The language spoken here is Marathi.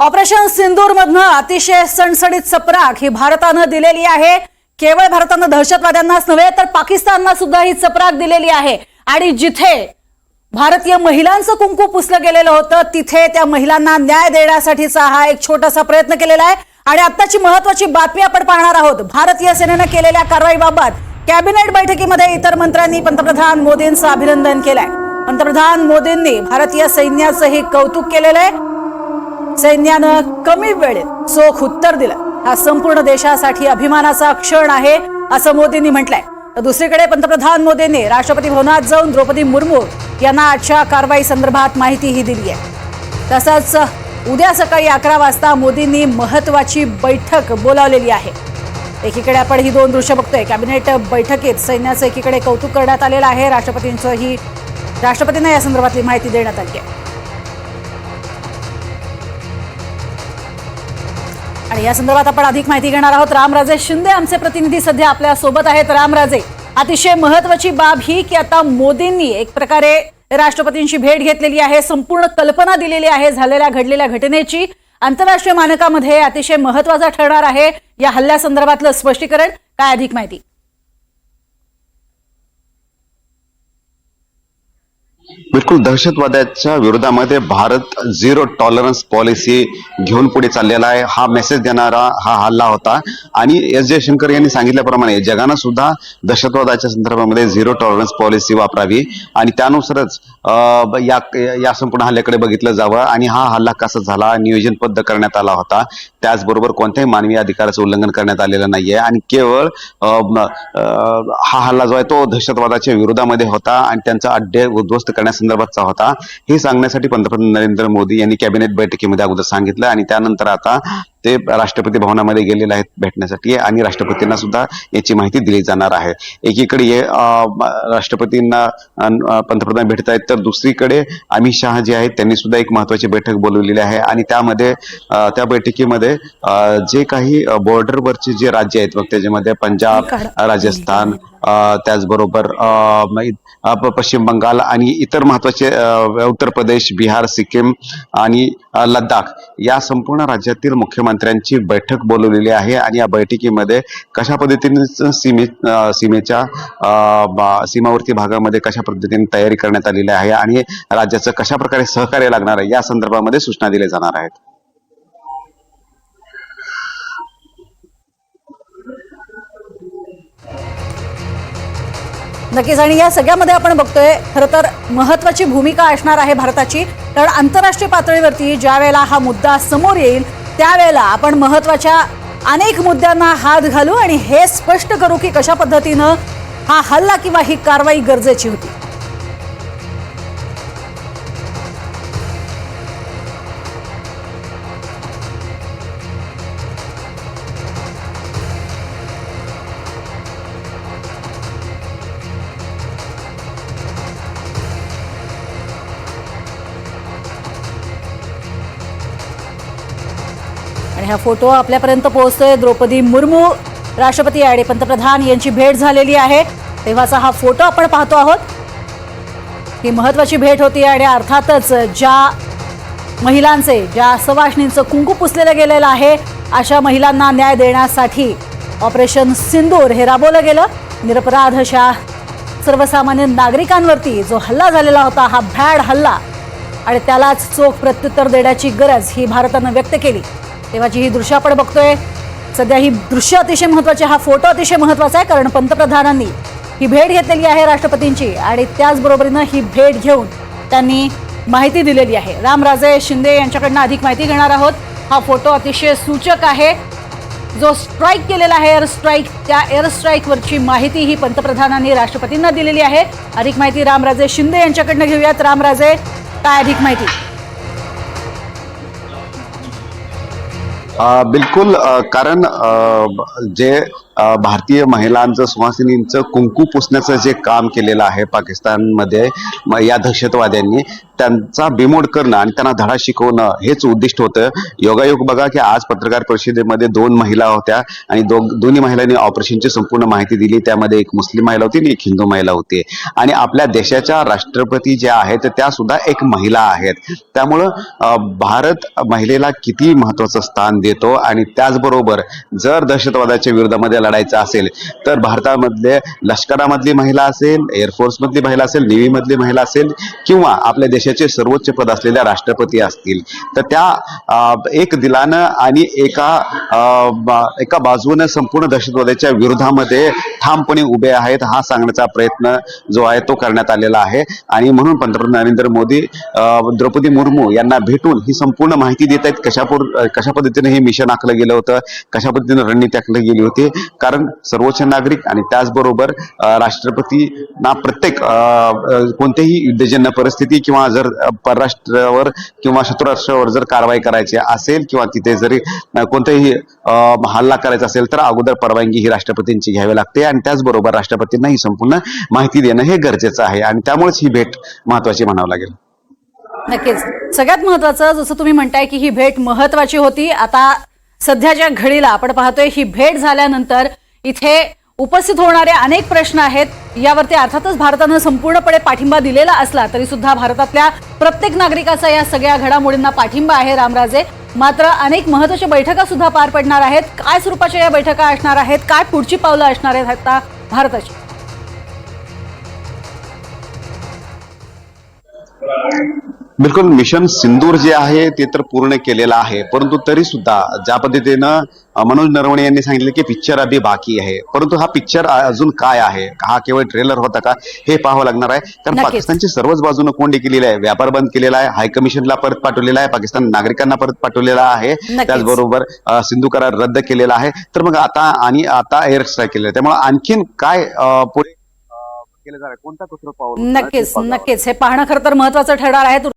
ऑपरेशन सिंदूर मधनं अतिशय सणसणीत चपराक ही भारतानं दिलेली आहे। केवळ भारतानं दहशतवाद्यांनाच नव्हे तर पाकिस्तानला सुद्धा ही चपराक दिलेली आहे। आणि जिथे भारतीय महिलांचं कुंकू पुसलं गेलेलं होतं तिथे त्या महिलांना न्याय देण्यासाठीचा हा एक छोटासा प्रयत्न केलेला आहे। आणि आत्ताची महत्त्वाची बातमी आपण पाहणार आहोत। भारतीय सेनेने केलेल्या कारवाईबाबत कॅबिनेट बैठकीमध्ये इतर मंत्र्यांनी पंतप्रधान मोदींचं अभिनंदन केलंय। पंतप्रधान मोदींनी भारतीय सैन्याचंही कौतुक केलेलं आहे। सैन्यानं कमी वेळेत चोख उत्तर दिलं। हा संपूर्ण देशासाठी अभिमानाचा क्षण आहे असं मोदींनी म्हटलंय। तर दुसरीकडे पंतप्रधान मोदींनी राष्ट्रपती भवनात जाऊन द्रौपदी मुर्मू यांना आजच्या कारवाई संदर्भात माहितीही दिली आहे। तसंच उद्या सकाळी 11 वाजता मोदींनी महत्त्वाची बैठक बोलावलेली आहे। एकीकडे आपण ही दोन दृश्य बघतोय। कॅबिनेट बैठकीत सैन्याचं एकीकडे कौतुक करण्यात आलेलं आहे। राष्ट्रपतींना या संदर्भातली माहिती देण्यात आली आहे। आणि या संदर्भात आपण अधिक माहिती घेणार आहोत। रामराजे शिंदे आमचे प्रतिनिधी सध्या आपल्या सोबत आहेत। रामराजे, अतिशय महत्त्वाची बाब ही की आता मोदींनी एक प्रकारे राष्ट्रपतींची भेट घेतलेली आहे, संपूर्ण कल्पना दिलेली आहे झालेल्या घडलेल्या घटनेची। आंतरराष्ट्रीय मानकामध्ये अतिशय महत्त्वाचा ठरणार आहे या हल्ल्यासंदर्भातलं स्पष्टीकरण। काय अधिक माहिती? बिलकुल, दहशतवादाच्या विरोधामध्ये भारत झिरो टॉलरन्स पॉलिसी घेऊन पुढे चाललेला आहे। हा मेसेज देणारा हा हल्ला होता आणि एस जयशंकर यांनी सांगितल्याप्रमाणे जगानं सुद्धा दहशतवादाच्या संदर्भामध्ये झिरो टॉलरन्स पॉलिसी वापरावी आणि त्यानुसारच या संपूर्ण हल्ल्याकडे बघितलं जावं। आणि हा हल्ला कसा झाला, नियोजनबद्ध करण्यात आला होता, त्याचबरोबर कोणत्याही मानवी अधिकाराचं उल्लंघन करण्यात आलेलं नाहीये आणि केवळ हा हल्ला जो आहे तो दहशतवादाच्या विरोधामध्ये होता आणि त्यांचा अड्डे उद्ध्वस्त करण्यासंदर्भातचा होता हे सांगण्यासाठी पंतप्रधान नरेंद्र मोदी यांनी कॅबिनेट बैठकीमध्ये अगोदर सांगितलं आणि त्यानंतर आता ते राष्ट्रपती भवनामध्ये गेलेले आहेत भेटण्यासाठी आणि राष्ट्रपतींना सुद्धा याची माहिती दिली जाणार आहे। एकीकडे राष्ट्रपतींना पंतप्रधान भेटत आहेत तर दुसरीकडे अमित शहा जे आहेत त्यांनी सुद्धा एक महत्त्वाची बैठक बोलवलेली आहे आणि त्यामध्ये त्या बैठकीमध्ये जे काही बॉर्डरवरचे जे राज्य आहेत मग त्याच्यामध्ये पंजाब, राजस्थान, त्याचबरोबर पश्चिम बंगाल आणि इतर महत्वाचे उत्तर प्रदेश, बिहार, सिक्कीम आणि लडाख या संपूर्ण राज्यातील मुख्यमंत्र्यांची बैठक बोलवलेली आहे। आणि या बैठकीमध्ये कशा पद्धतीने सीमेच्या सीमावर्ती भागामध्ये कशा पद्धतीने तयारी करण्यात आलेली आहे आणि राज्याचं कशा प्रकारे सहकार्य लागणार आहे या संदर्भामध्ये सूचना दिल्या जाणार आहेत। नक्कीच, आणि या सगळ्यामध्ये आपण बघतोय खरं तर महत्त्वाची भूमिका असणार आहे भारताची। कारण आंतरराष्ट्रीय पातळीवरती ज्या वेळेला हा मुद्दा समोर येईल त्यावेळेला आपण महत्त्वाच्या अनेक मुद्द्यांना हात घालू आणि हे स्पष्ट करू की कशा पद्धतीनं हा हल्ला किंवा ही कारवाई गरजेची होती। आणि हा फोटो आपल्यापर्यंत पोहोचतोय। द्रौपदी मुर्मू, राष्ट्रपती आणि पंतप्रधान यांची भेट झालेली आहे तेव्हाचा हा फोटो आपण पाहतो आहोत। ही महत्त्वाची भेट होती आणि अर्थातच ज्या महिलांचे, ज्या सवाष्णींचं कुंकू पुसलेलं गेलेलं आहे अशा महिलांना न्याय देण्यासाठी ऑपरेशन सिंदूर हे राबवलं गेलं। निरपराध अशा सर्वसामान्य नागरिकांवरती जो हल्ला झालेला होता हा भ्याड हल्ला आणि त्यालाच चोख प्रत्युत्तर देण्याची गरज ही भारतानं व्यक्त केली तेव्हाची ही दृश्य आपण बघतोय। सध्या ही दृश्य अतिशय महत्त्वाची, हा फोटो अतिशय महत्त्वाचा आहे कारण पंतप्रधानांनी ही भेट घेतलेली आहे राष्ट्रपतींची आणि त्याचबरोबरीनं ही भेट घेऊन त्यांनी माहिती दिलेली आहे। रामराजे शिंदे यांच्याकडनं अधिक माहिती घेणार आहोत। हा फोटो अतिशय सूचक आहे, जो स्ट्राईक केलेला आहे एअर स्ट्राईक, त्या एअर स्ट्राईकवरची माहिती ही पंतप्रधानांनी राष्ट्रपतींना दिलेली आहे। अधिक माहिती रामराजे शिंदे यांच्याकडनं घेऊयात। रामराजे, काय अधिक माहिती? बिलकुल, कारण जे भारतीय महिलांचं सुवासिनींचं कुंकू पुसण्याचं जे काम केलेलं आहे पाकिस्तानमध्ये या दहशतवाद्यांनी, त्यांचा बिमोड करणं आणि त्यांना धडा शिकवणं हेच उद्दिष्ट होतं. योगायोग बघा की आज पत्रकार परिषदेमध्ये 2 महिला होत्या आणि दोन्ही महिलांनी ऑपरेशनची संपूर्ण माहिती दिली. त्यामध्ये एक मुस्लिम महिला होती आणि एक हिंदू महिला होती आणि आपल्या देशाच्या राष्ट्रपती ज्या आहेत त्या सुद्धा एक महिला आहेत. त्यामुळं भारत महिलेला किती महत्वाचं स्थान देतो आणि त्याचबरोबर जर दहशतवादाच्या विरोधामध्ये लढायचं असेल तर भारतामधले लष्करामधली महिला असेल, एअरफोर्स मधली महिला असेल, नेव्ही मधली महिला असेल किंवा आपल्या देशाचे सर्वोच्च पद असलेल्या राष्ट्रपती असतील तर त्या एक दिलानं आणि एका बाजूने संपूर्ण दहशतवादाच्या विरोधामध्ये ठामपणे उभे आहेत हा सांगण्याचा प्रयत्न जो आहे तो करण्यात आलेला आहे. आणि म्हणून पंतप्रधान नरेंद्र मोदी द्रौपदी मुर्मू यांना भेटून ही संपूर्ण माहिती देत आहेत कशा पद्धतीने हे मिशन आखलं गेलं होतं, कशा पद्धतीने रणनीती आखली गेली होती. कारण सर्वोच्च नागरिक आणि त्याचबरोबर राष्ट्रपतींना प्रत्येक कोणत्याही युद्धजन्य परिस्थिती किंवा जर परराष्ट्रावर किंवा शत्रू राष्ट्रावर जर कारवाई करायची असेल किंवा तिथे जरी कोणताही हल्ला करायचा असेल तर अगोदर परवानगी ही राष्ट्रपतींची घ्यावी लागते आणि त्याचबरोबर राष्ट्रपतींना ही संपूर्ण माहिती देणं हे गरजेचं आहे आणि त्यामुळेच ही भेट महत्वाची म्हणावं लागेल. नक्कीच सगळ्यात महत्वाचं जसं तुम्ही म्हणताय की ही भेट महत्वाची होती. आता सध्याच्या घडीला आपण पाहतोय ही भेट झाल्यानंतर इथे उपस्थित होणारे अनेक प्रश्न आहेत. यावरती अर्थातच भारतानं संपूर्णपणे पाठिंबा दिलेला असला तरी सुद्धा भारतातल्या प्रत्येक नागरिकाचा या सगळ्या घडामोडींना पाठिंबा आहे रामराजे. मात्र अनेक महत्त्वाच्या बैठका सुद्धा पार पडणार आहेत. काय स्वरूपाच्या या बैठका असणार आहेत, काय पुढची पावलं असणार आहेत आता भारताची? बिलकुल मिशन सिंदूर जे आहे ते तर पूर्ण केलेलं आहे, परंतु तरी सुद्धा ज्या पद्धतीनं मनोज नरवणे यांनी सांगितलं की पिक्चर अभी बाकी आहे, परंतु हा पिक्चर अजून काय आहे, हा केवळ ट्रेलर होता का हे पाहावं लागणार आहे. कारण नक्कीच. पाकिस्तानची सर्वच बाजूनं कोंडी केलेली आहे, व्यापार बंद केलेला आहे, हायकमिशनला परत पाठवलेला आहे, पाकिस्तान नागरिकांना परत पाठवलेला आहे, त्याचबरोबर सिंधू करार रद्द केलेला आहे. तर मग आता एअर स्ट्राईक केलेला आहे. त्यामुळे आणखीन काय पुढे केलं जाणार, कोणता कचरा पाऊल नक्कीच हे पाहणं खरं तर महत्वाचं ठरणार आहे.